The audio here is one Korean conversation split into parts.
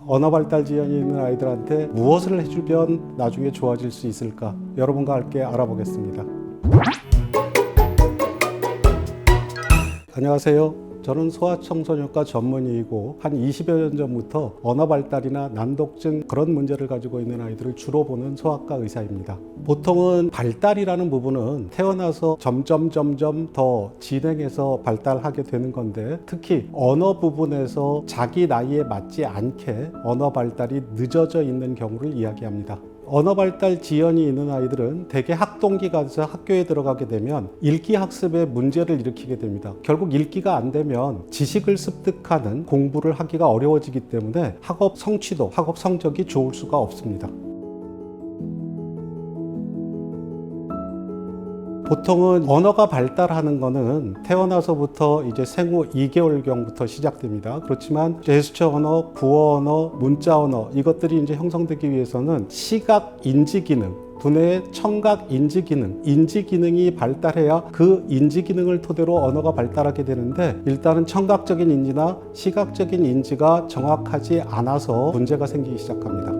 언어 발달 지연이 있는 아이들한테 무엇을 해주면 나중에 좋아질 수 있을까? 여러분과 함께 알아보겠습니다. 안녕하세요. 저는 소아청소년과 전문의이고 한 20여 년 전부터 언어 발달이나 난독증 그런 문제를 가지고 있는 아이들을 주로 보는 소아과 의사입니다. 보통은 발달이라는 부분은 태어나서 점점 더 진행해서 발달하게 되는 건데, 특히 언어 부분에서 자기 나이에 맞지 않게 언어 발달이 늦어져 있는 경우를 이야기합니다. 언어 발달 지연이 있는 아이들은 대개 학동기가 돼서 학교에 들어가게 되면 읽기 학습에 문제를 일으키게 됩니다. 결국 읽기가 안 되면 지식을 습득하는 공부를 하기가 어려워지기 때문에 학업 성취도, 학업 성적이 좋을 수가 없습니다. 보통은 언어가 발달하는 것은 태어나서부터 이제 생후 2개월경부터 시작됩니다. 그렇지만 제스처 언어, 구어 언어, 문자 언어 이것들이 이제 형성되기 위해서는 시각 인지 기능, 두뇌의 청각 인지 기능, 인지 기능이 발달해야 그 인지 기능을 토대로 언어가 발달하게 되는데, 일단은 청각적인 인지나 시각적인 인지가 정확하지 않아서 문제가 생기기 시작합니다.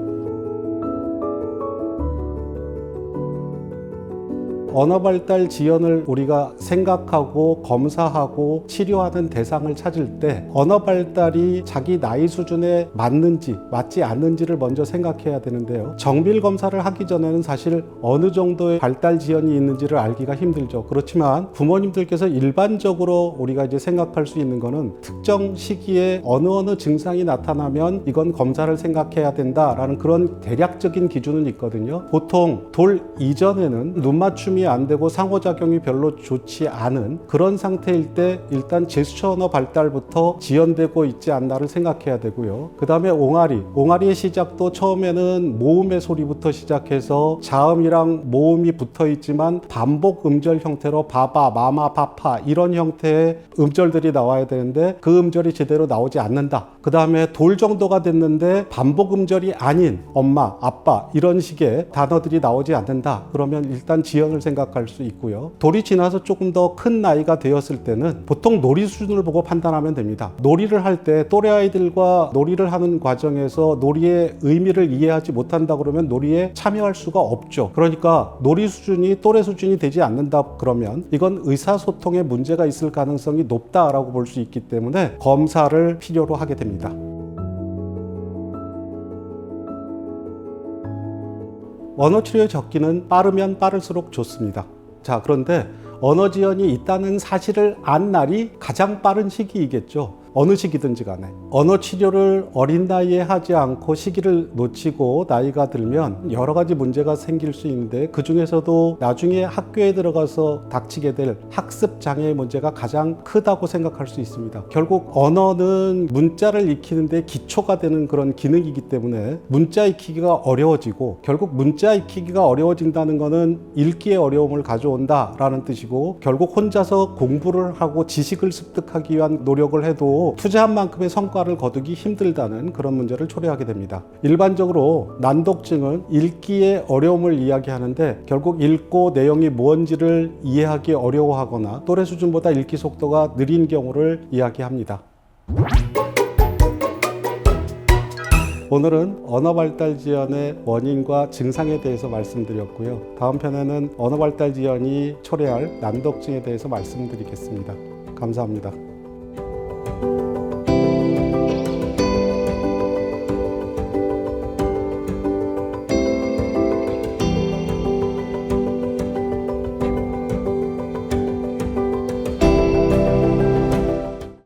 언어 발달 지연을 우리가 생각하고 검사하고 치료하는 대상을 찾을 때 언어 발달이 자기 나이 수준에 맞는지 맞지 않는지를 먼저 생각해야 되는데요. 정밀 검사를 하기 전에는 사실 어느 정도의 발달 지연이 있는지를 알기가 힘들죠. 그렇지만 부모님들께서 일반적으로 우리가 이제 생각할 수 있는 거는 특정 시기에 어느 증상이 나타나면 이건 검사를 생각해야 된다라는 그런 대략적인 기준은 있거든요. 보통 돌 이전에는 눈 맞춤이 안 되고 상호작용이 별로 좋지 않은 그런 상태일 때 일단 제스처 언어 발달부터 지연되고 있지 않나를 생각해야 되고요. 그 다음에 옹알이의 시작도 처음에는 모음의 소리부터 시작해서 자음이랑 모음이 붙어 있지만 반복 음절 형태로 바바, 마마, 파파 이런 형태의 음절들이 나와야 되는데 그 음절이 제대로 나오지 않는다. 그 다음에 돌 정도가 됐는데 반복 음절이 아닌 엄마, 아빠 이런 식의 단어들이 나오지 않는다. 그러면 일단 지연을 생각할 수 있고요. 돌이 지나서 조금 더 큰 나이가 되었을 때는 보통 놀이 수준을 보고 판단하면 됩니다. 놀이를 할 때 또래 아이들과 놀이를 하는 과정에서 놀이의 의미를 이해하지 못한다 그러면 놀이에 참여할 수가 없죠. 그러니까 놀이 수준이 또래 수준이 되지 않는다 그러면 이건 의사소통에 문제가 있을 가능성이 높다라고 볼 수 있기 때문에 검사를 필요로 하게 됩니다. 언어치료의 적기는 빠르면 빠를수록 좋습니다. 자, 그런데 언어 지연이 있다는 사실을 안 날이 가장 빠른 시기이겠죠. 어느 시기든지 간에 언어 치료를 어린 나이에 하지 않고 시기를 놓치고 나이가 들면 여러 가지 문제가 생길 수 있는데, 그 중에서도 나중에 학교에 들어가서 닥치게 될 학습 장애의 문제가 가장 크다고 생각할 수 있습니다. 결국 언어는 문자를 익히는데 기초가 되는 그런 기능이기 때문에 문자 익히기가 어려워지고, 결국 문자 익히기가 어려워진다는 것은 읽기에 어려움을 가져온다라는 뜻이고, 결국 혼자서 공부를 하고 지식을 습득하기 위한 노력을 해도 투자한 만큼의 성과를 거두기 힘들다는 그런 문제를 초래하게 됩니다. 일반적으로 난독증은 읽기의 어려움을 이야기하는데, 결국 읽고 내용이 뭔지를 이해하기 어려워하거나 또래 수준보다 읽기 속도가 느린 경우를 이야기합니다. 오늘은 언어 발달 지연의 원인과 증상에 대해서 말씀드렸고요. 다음 편에는 언어 발달 지연이 초래할 난독증에 대해서 말씀드리겠습니다. 감사합니다.